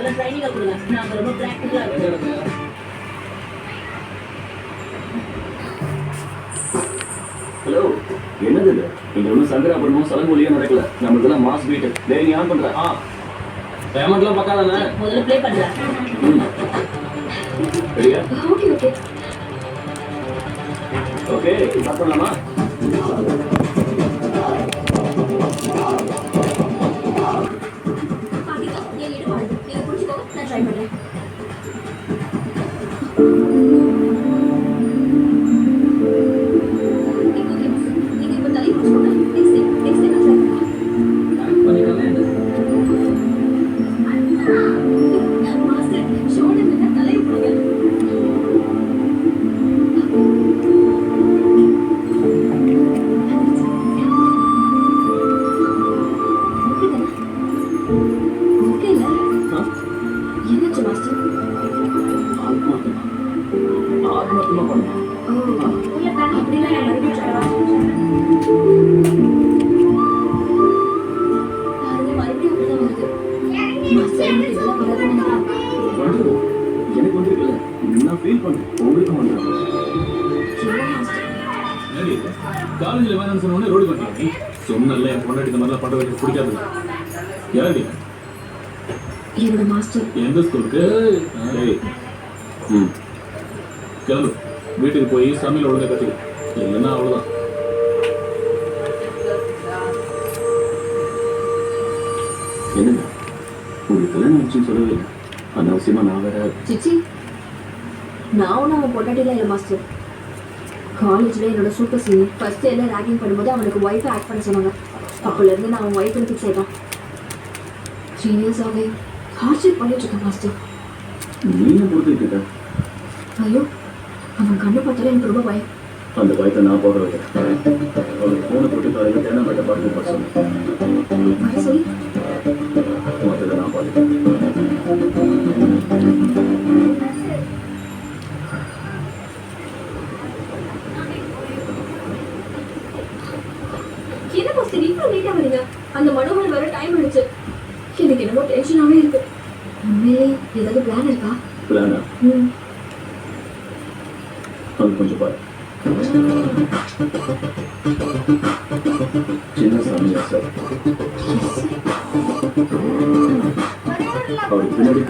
கொஞ்சம் ட்ரைனிங்கா கொடுங்க. நாங்க ரொம்ப பிராக்டிகலா இருக்கோம். ஹலோ, என்னது இது? இங்க ஒன்றும் சங்கராபுரமும் சலங்கொலியும் நடக்கல. நம்மளுக்கெல்லாம் மாஸ் பீட். டேய் நீ ஆன் பண்ற. பேமெண்ட்லாம் பக்காதானே? முதல்ல ப்ளே பண்றேன். சரியா? ஓகே ஓகே ஓகே, ஸ்டார்ட் பண்ணலாமா? பாத்தீங்களா? என் ஈடுபாடு. நீங்க புரிஞ்சுக்கோங்க, நான் ட்ரை பண்றேன். நீங்க இப்ப தலையை புடிச்சுக்கோங்க. நெக்ஸ்ட் நான் ட்ரை பண்றேன். மாஸ்டர், ஷோல்டர் மேல தலையை போடுங்க. ஓகே இல்ல? என்னாச்சு மாஸ்டர்? ஆத்மார்த்தமா பண்ணு. அப்படிலாம் நான் மறுபடியும் ட்ரை அது மறுபடியும் அப்படிதான் வருது. மாஸ்டர் எனக்கு இதெல்லாம் வராதுன்னு வந்து, எனக்கு வந்திருக்குல்ல, நான் ஃபீல் பண்றேன். உங்களுக்கும் வந்துடும். காலேஜில் வேணும்னு சொன்ன ரோடு பண்ணியா நீ சொன்னல என் பொண்டாட்டி இந்த மாதிரிலாம் பண்ணுறதுக்கு பிடிக்காது. யாரடி? என்னோட மாஸ்டர். எந்த ஸ்கூலுக்கு? கிளம்பு, வீட்டுக்கு போய் சமையல் ஒழுங்கா கற்றுக்கு, இல்லைன்னா அவ்வளோதான். என்னங்க உங்களுக்கு கல்யாணம் ஆச்சுன்னு சொல்லவே இல்லை. அனாவசியமா நான் வேற. சிச்சி, நான் ஒன்றும் அவன் பொட்டாட்டிலாம் இல்லை மாஸ்டர். காலேஜில் என்னோட சூப்பர் சீனியர் ஃபர்ஸ்ட் எல்லாம் ரேக்கிங் பண்ணும்போது அவனுக்கு ஒய்ஃபை ஆக்ட் பண்ண சொன்னாங்க. அப்போலேருந்து நான் அவன் ஒய்ஃப்னு ஃபிக்ஸ் ஆகிட்டான். 3 இயர்ஸாகவே ஹார்ட்ஷிப் பண்ணிட்டு இருக்கேன் மாஸ்டர். நீங்க பொறுத்துக்கிட்ட ஐயோ, அவன் கண்ணு பார்த்தாலே எனக்கு ரொம்ப பயம். அந்த பயத்தை நான் போக வைக்கிறேன். அவளுக்கு ஃபோனை போட்டு காலையில் தேனாம்பேட்டை பார்த்து பார்த்து சொன்னேன். வர சொல்லி மொத்தத்தை நான் பார்த்துட்டேன். என்ன மாஸ்டர் இவ்வளோ லேட்டாக வரீங்க? அந்த மனோகர் வர டைம் ஆயிடுச்சு. எனக்கு என்னமோ டென்ஷனாகவே இருக்கு. உண்மையிலே ஏதாவது பிளான் இருக்கா? பிளானா? அது கொஞ்சம் பாரு. சின்ன சாமியா சார், அவர் பின்னாடி